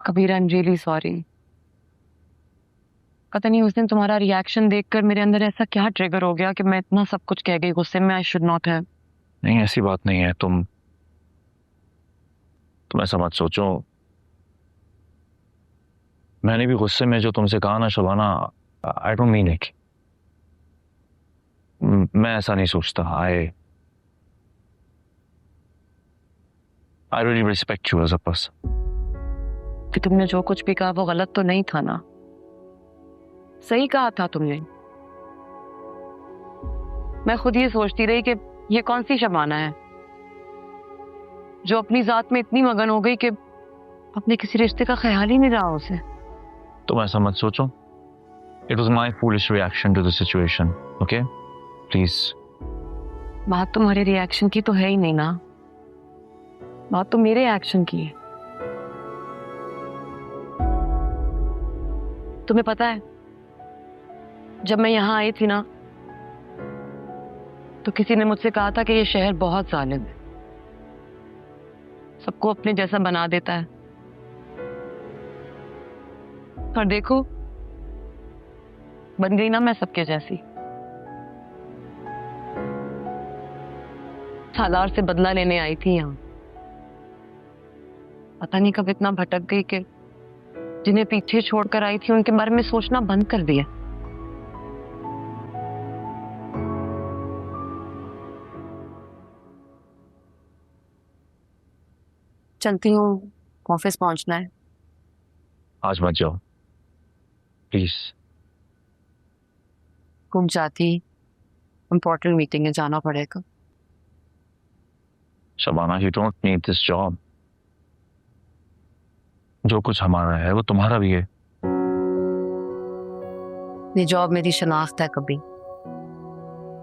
Kabir, I am really sorry. पता नहीं उस दिन तुम्हारा रिएक्शन देखकर मेरे अंदर ऐसा क्या ट्रिगर हो गया कि मैं इतना सब कुछ कह गई गुस्से में। I should not have. नहीं, ऐसी बात नहीं है। तुम ऐसा मत सोचो। मैंने भी गुस्से में जो तुमसे कहा ना Shabana, I don't mean it. मैं ऐसा नहीं सोचता। I I really respect you as a person. कि तुमने जो कुछ भी कहा वो गलत तो नहीं था ना? सही कहा था तुमने। मैं खुद ये सोचती रही कि ये कौन सी शबाना है जो अपनी जात में इतनी मगन हो गई कि अपने किसी रिश्ते का ख्याल ही नहीं रहा उसे। तुम ऐसा मत सोचो। It was my foolish reaction to the situation. Okay, please. बात तुम्हारे रिएक्शन की तो है ही नहीं ना, बात तो मेरे एक्शन की है। तुम्हें पता है, जब मैं यहाँ आई थी ना तो किसी ने मुझसे कहा था कि ये शहर बहुत जालिम है, सबको अपने जैसा बना देता है। और देखो, बन गई ना मैं सबके जैसी। सालार से बदला लेने आई थी यहाँ। पता नहीं कब इतना भटक गई कि जिन्हें पीछे छोड़कर आई थी उनके बारे में सोचना बंद कर दिया। चलती हूँ, ऑफिस पहुंचना है। आज मत जाओ प्लीज। रुक जाती, इम्पोर्टेंट मीटिंग है, जाना पड़ेगा। Shabana, you don't need this job. जो कुछ हमारा है वो तुम्हारा भी है। ये जॉब मेरी शनाख्त है कभी,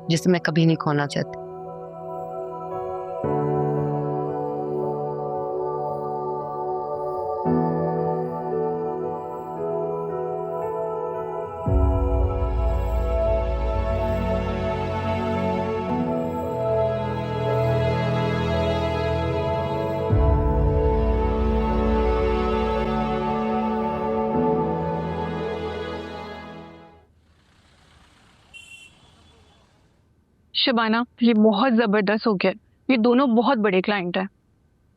जिसे मैं कभी नहीं खोना चाहती। शबाना, ये बहुत जबरदस्त हो गया। ये दोनों बहुत बड़े क्लाइंट हैं।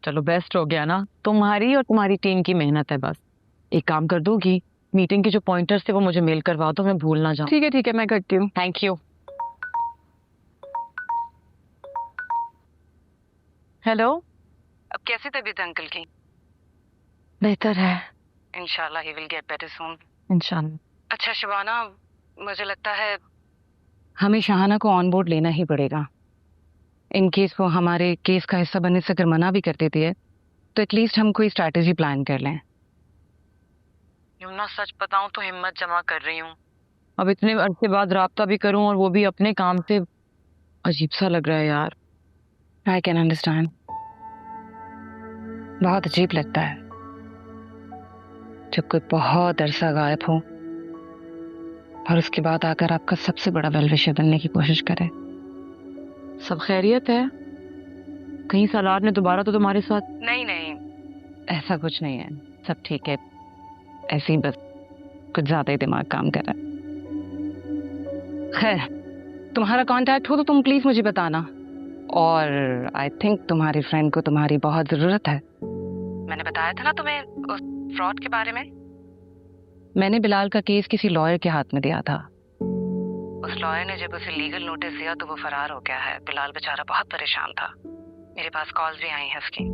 चलो बेस्ट हो गया ना, तुम्हारी और तुम्हारी टीम की मेहनत है बस। एक काम कर दोगी, मीटिंग के जो पॉइंटर्स थे वो मुझे मेल करवा दो, मैं भूल ना जाऊं। ठीक है, मैं करती हूँ। Thank you. हेलो। अब कैसी तबीयत है अंकल की? बेहतर है। इंशाल्लाह ही विल गेट बेटर सून। इंशाल्लाह। अच्छा शिवाना, मुझे लगता है हमें शाहाना को ऑन बोर्ड लेना ही पड़ेगा। इन केस वो हमारे केस का हिस्सा बनने से अगर मना भी कर देती है तो एटलीस्ट हम कोई स्ट्रैटेजी प्लान कर लें। यमुना, सच बताऊं तो हिम्मत जमा कर रही हूँ। अब इतने अरसे बाद राब्ता भी करूं और वो भी अपने काम से। अजीब सा लग रहा है यार। I can understand. बहुत अजीब लगता है जब कोई बहुत अरसा गायब हो और उसके बाद आकर आपका सबसे बड़ा वेल विशर बनने की कोशिश करे। सब खैरियत है? कहीं सालार ने दोबारा तो तुम्हारे साथ? नहीं नहीं, ऐसा कुछ नहीं है, सब ठीक है। ऐसे ही बस कुछ ज्यादा ही दिमाग काम कर रहा है। खैर, तुम्हारा कांटेक्ट हो तो तुम प्लीज मुझे बताना। और आई थिंक तुम्हारी फ्रेंड को तुम्हारी बहुत जरूरत है। मैंने बताया था ना तुम्हें उस फ्रॉड के बारे में। मैंने बिलाल का केस किसी लॉयर के हाथ में दिया था। उस लॉयर ने जब उसे लीगल नोटिस दिया तो वो फरार हो गया है। बिलाल बेचारा बहुत परेशान था। मेरे पास कॉल्स भी आई हैं उसकी।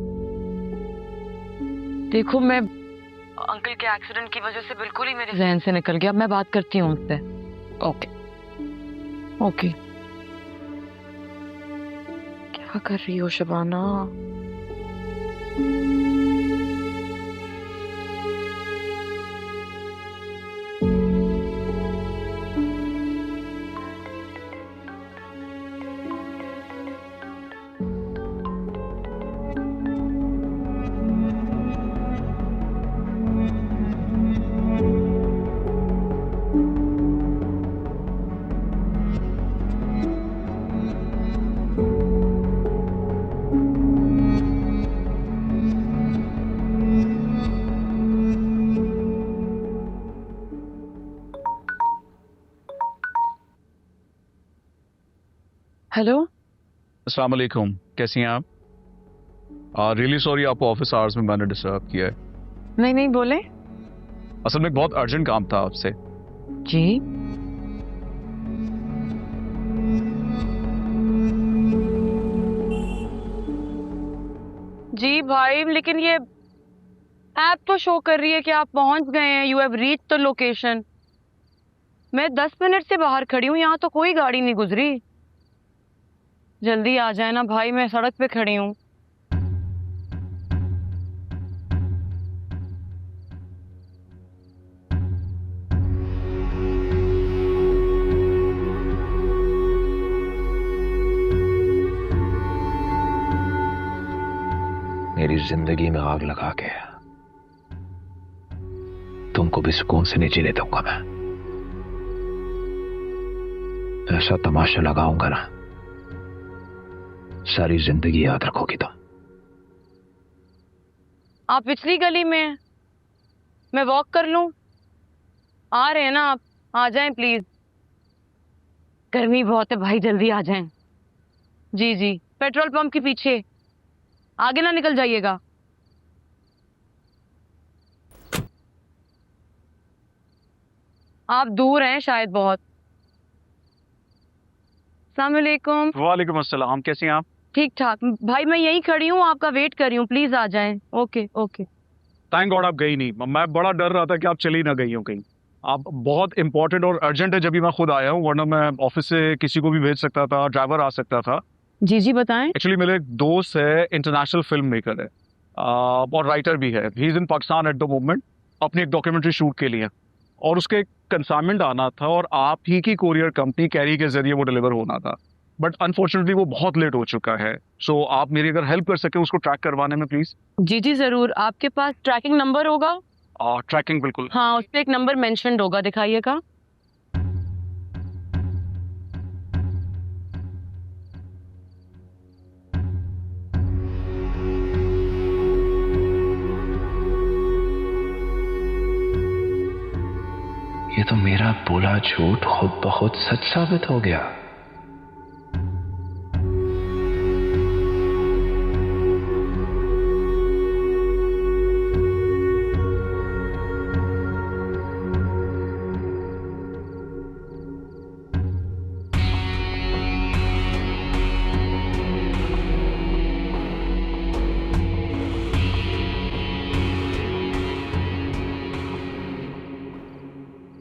देखो, मैं अंकल के एक्सीडेंट की वजह से बिल्कुल ही मेरे जहन से निकल गया। मैं बात करती हूँ उससे। Okay okay. क्या कर रही हो शबाना? हेलो। अस्सलाम वालेकुम, कैसी हैं आप? रियली सॉरी, आपको ऑफिस आवर्स में मैंने डिस्टर्ब किया है। नहीं नहीं, बोले। असल में एक बहुत अर्जेंट काम था आपसे। जी। जी भाई, लेकिन ये ऐप तो शो कर रही है कि आप पहुंच गए हैं, you have reach the location. मैं 10 मिनट से बाहर खड़ी हूँ, यहाँ तो कोई गाड़ी नहीं गुजरी। जल्दी आ जाए ना भाई, मैं सड़क पे खड़ी हूँ। मेरी जिंदगी में आग लगा के तुमको भी सुकून से नहीं जीने दूंगा मैं। ऐसा तमाशा लगाऊंगा ना, सारी जिंदगी याद रखोगी तुम। आप पिछली गली में हैं, मैं वॉक कर लूं? आ रहे हैं ना आप? आ जाएं प्लीज। गर्मी बहुत है भाई, जल्दी आ जाएं। जी जी, पेट्रोल पंप के पीछे, आगे ना निकल जाइएगा। आप दूर हैं शायद बहुत। अस्सलाम वालेकुम। वालेकुम अस्सलाम, कैसी हैं आप? ठीक ठाक भाई, मैं यहीं खड़ी हूँ, आपका वेट कर रही हूँ, प्लीज आ जाएं। Okay okay. थैंक गॉड आप गई नहीं, मैं बड़ा डर रहा था कि आप चली ना गई हो कहीं। आप बहुत इंपॉर्टेंट और अर्जेंट है, जब भी मैं खुद आया हूँ, वरना मैं ऑफिस से किसी को भी भेज सकता था, ड्राइवर आ सकता था। जी जी बताएं। एक्चुअली मेरे एक दोस्त है, इंटरनेशनल फिल्म मेकर है और राइटर भी है। He is in Pakistan at the moment, अपनी एक डॉक्यूमेंट्री शूट के लिए, और उसके कंसाइनमेंट आना था और आप ही की कोरियर कंपनी कैरी के जरिए वो डिलीवर होना था। बट अनफॉर्चुनेटली वो बहुत लेट हो चुका है। सो आप मेरी अगर हेल्प कर सके उसको ट्रैक करवाने में प्लीज। जी जी जरूर। आपके पास ट्रैकिंग नंबर होगा? ट्रैकिंग बिल्कुल। हाँ, उस पे एक नंबर मेंशन्ड होगा, दिखाइएगा। ये तो मेरा बोला झूठ खुद ब खुद सच साबित हो गया।